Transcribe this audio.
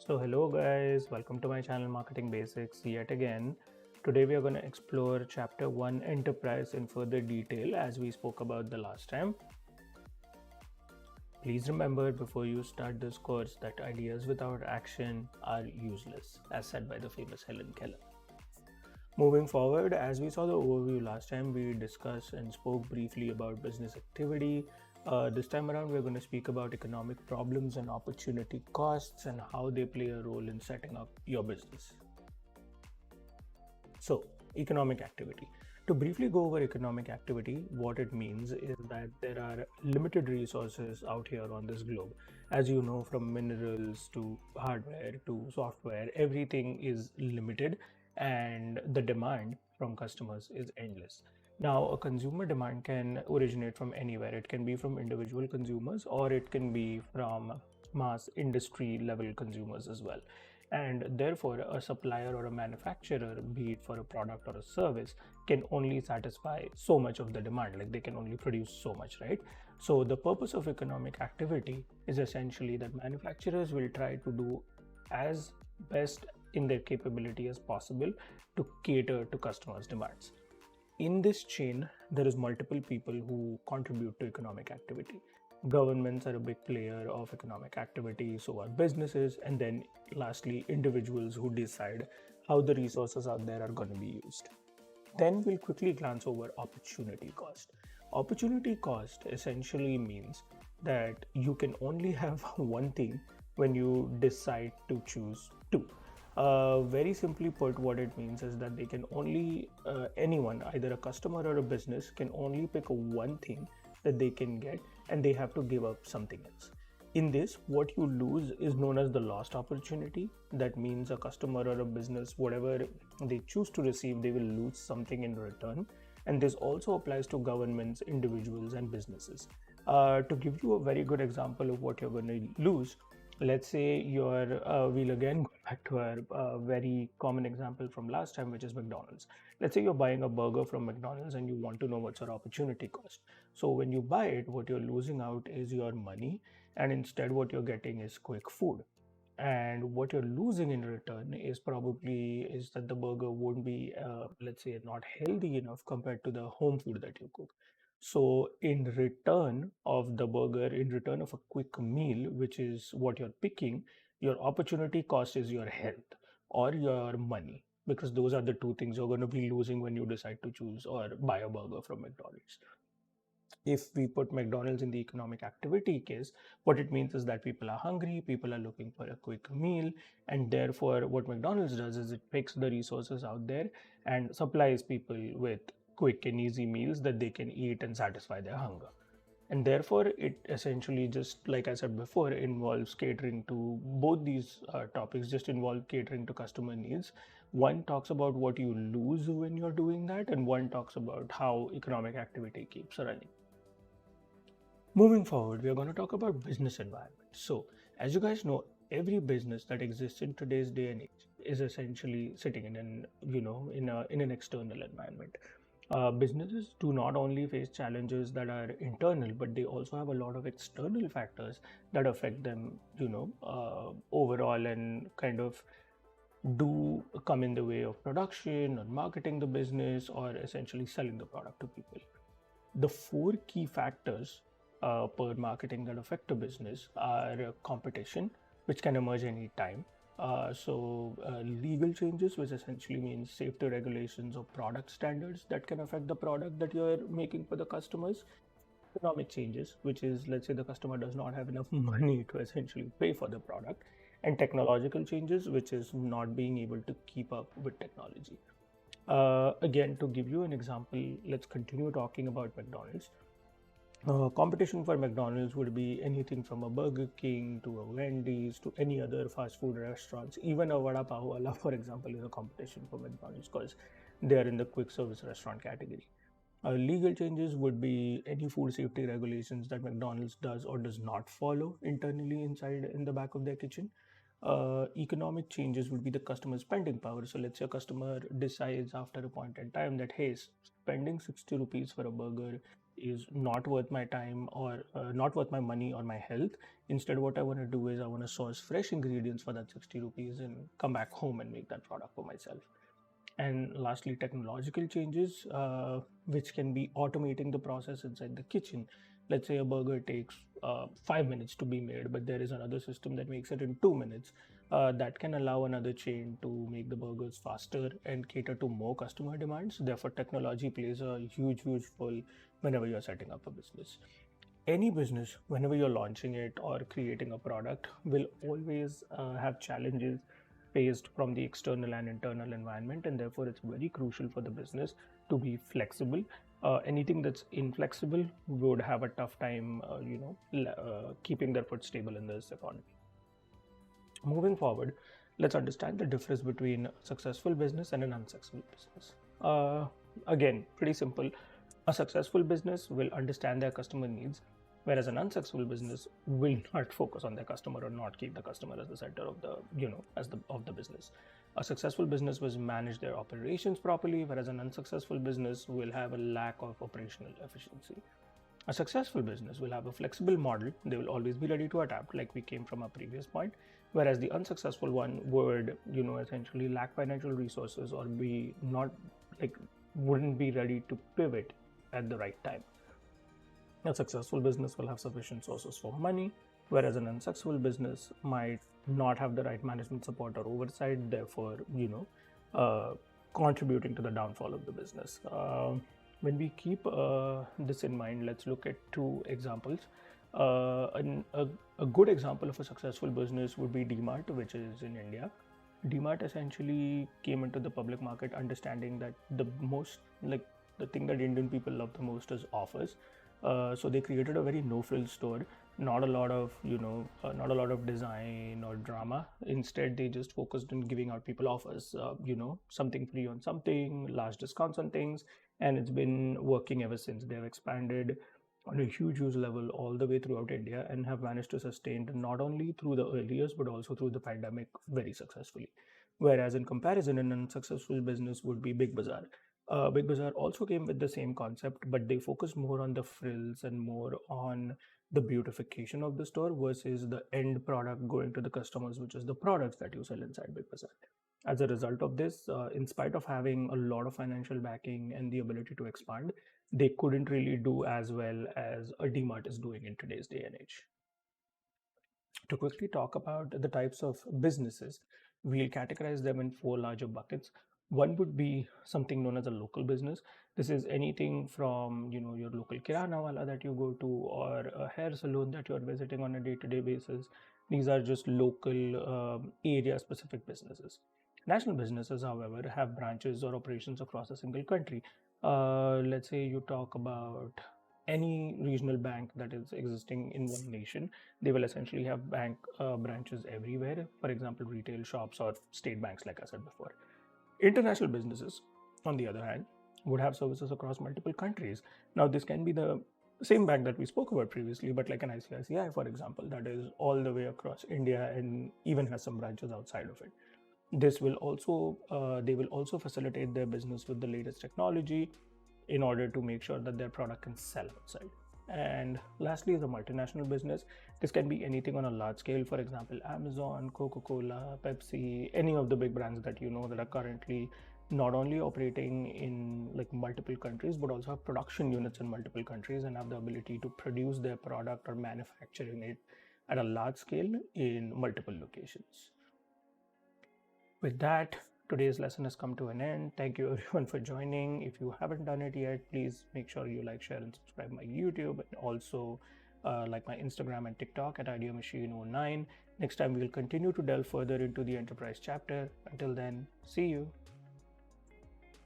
So hello guys, welcome to my channel Marketing Basics yet again. Today we are going to explore chapter 1 enterprise in further detail as we spoke about the last time. Please remember before you start this course that ideas without action are useless, as said by the famous Helen Keller. Moving forward, as we saw the overview last time, we discussed and spoke briefly about business activity. This time around, we're going to speak about economic problems and opportunity costs and how they play a role in setting up your business. So, economic activity. To briefly go over economic activity, what it means is that there are limited resources out here on this globe. As you know, from minerals to hardware to software, everything is limited and the demand from customers is endless. Now, a consumer demand can originate from anywhere. It can be from individual consumers or it can be from mass industry level consumers as well. And therefore, a supplier or a manufacturer, be it for a product or a service, can only satisfy so much of the demand. Like they can only produce so much, right? So, the purpose of economic activity is essentially that manufacturers will try to do as best in their capability as possible to cater to customers' demands. In this chain, there is multiple people who contribute to economic activity. Governments are a big player of economic activity, so are businesses, and then lastly, individuals who decide how the resources out there are going to be used. Then we'll quickly glance over opportunity cost. Opportunity cost essentially means that you can only have one thing when you decide to choose two. Very simply put, what it means is that they can only, anyone, either a customer or a business, can only pick one thing that they can get and they have to give up something else. In this, what you lose is known as the lost opportunity. That means a customer or a business, whatever they choose to receive, they will lose something in return. And this also applies to governments, individuals, and businesses. To give you a very good example of what you're going to lose, let's say we'll again go back to our very common example from last time, which is McDonald's. Let's say you're buying a burger from McDonald's and you want to know what's your opportunity cost. So when you buy it, what you're losing out is your money, and instead what you're getting is quick food. And what you're losing in return is that the burger won't be, let's say, not healthy enough compared to the home food that you cook. So in return of the burger, in return of a quick meal, which is what you're picking, your opportunity cost is your health or your money, because those are the two things you're going to be losing when you decide to choose or buy a burger from McDonald's. If we put McDonald's in the economic activity case, what it means is that people are hungry, people are looking for a quick meal, and therefore, what McDonald's does is it picks the resources out there and supplies people with quick and easy meals that they can eat and satisfy their hunger. And therefore, it essentially, just like I said before, involves catering to both these topics, just involve catering to customer needs. One talks about what you lose when you're doing that, and one talks about how economic activity keeps running. Moving forward, we are going to talk about business environment. So, as you guys know, every business that exists in today's day and age is essentially sitting in an external environment. Businesses do not only face challenges that are internal, but they also have a lot of external factors that affect them, overall, and kind of do come in the way of production or marketing the business or essentially selling the product to people. The four key factors per marketing that affect a business are competition, which can emerge any time. Legal changes, which essentially means safety regulations or product standards that can affect the product that you're making for the customers. Economic changes, which is, let's say, the customer does not have enough money to essentially pay for the product. And technological changes, which is not being able to keep up with technology. Again, to give you an example, let's continue talking about McDonald's. Competition for McDonald's would be anything from a Burger King to a Wendy's to any other fast food restaurants. Even a Vada Pav Wala, for example, is a competition for McDonald's because they are in the quick service restaurant category. Legal changes would be any food safety regulations that McDonald's does or does not follow internally inside in the back of their kitchen. Economic changes would be the customer spending power. So let's say a customer decides after a point in time that, hey, spending 60 rupees for a burger is not worth my time or not worth my money or my health. Instead, what I want to do is I want to source fresh ingredients for that 60 rupees and come back home and make that product for myself. And lastly, technological changes, which can be automating the process inside the kitchen. Let's say a burger takes 5 minutes to be made, but there is another system that makes it in 2 minutes. That can allow another chain to make the burgers faster and cater to more customer demands. Therefore, technology plays a huge, huge role whenever you're setting up a business. Any business, whenever you're launching it or creating a product, will always have challenges faced from the external and internal environment, and therefore it's very crucial for the business to be flexible. Anything that's inflexible would have a tough time, keeping their foot stable in this economy. Moving forward, let's understand the difference between a successful business and an unsuccessful business. Again, pretty simple. A successful business will understand their customer needs, whereas an unsuccessful business will not focus on their customer or not keep the customer as the center of the, of the business. A successful business will manage their operations properly, whereas an unsuccessful business will have a lack of operational efficiency. A successful business will have a flexible model. They will always be ready to adapt, like we came from our previous point. Whereas the unsuccessful one would, essentially lack financial resources or be not like wouldn't be ready to pivot at the right time. A successful business will have sufficient sources for money, whereas an unsuccessful business might not have the right management support or oversight, therefore, contributing to the downfall of the business. When we keep this in mind, let's look at two examples. A good example of a successful business would be DMart, which is in India. DMart essentially came into the public market understanding that the thing that Indian people love the most is offers. So they created a very no-frills store. Not a lot of design or drama. Instead, they just focused on giving out people offers. Something free on something, large discounts on things, and it's been working ever since. They have expanded on a huge level all the way throughout India and have managed to sustain not only through the early years but also through the pandemic very successfully. Whereas in comparison, an unsuccessful business would be Big Bazaar. Big Bazaar also came with the same concept, but they focused more on the frills and more on the beautification of the store versus the end product going to the customers, which is the products that you sell inside Big Bazaar. As a result of this, in spite of having a lot of financial backing and the ability to expand, they couldn't really do as well as a DMart is doing in today's day and age. To quickly talk about the types of businesses, we'll categorize them in four larger buckets. One would be something known as a local business. This is anything from your local kirana wala that you go to or a hair salon that you're visiting on a day-to-day basis. These are just local area-specific businesses. National businesses, however, have branches or operations across a single country. Let's say you talk about any regional bank that is existing in one nation. They will essentially have bank branches everywhere. For example, retail shops or state banks, like I said before. International businesses, on the other hand, would have services across multiple countries. Now, this can be the same bank that we spoke about previously, but like an ICICI, for example, that is all the way across India and even has some branches outside of it. This will also, they will also facilitate their business with the latest technology in order to make sure that their product can sell outside. And lastly is a multinational business. This can be anything on a large scale, for example, Amazon, Coca-Cola, Pepsi, any of the big brands that that are currently not only operating in like multiple countries, but also have production units in multiple countries and have the ability to produce their product or manufacturing it at a large scale in multiple locations. With that, today's lesson has come to an end. Thank you everyone for joining. If you haven't done it yet, please make sure you like, share, and subscribe my YouTube, and also like my Instagram and TikTok at IdeaMachine09. Next time, we'll continue to delve further into the enterprise chapter. Until then, see you.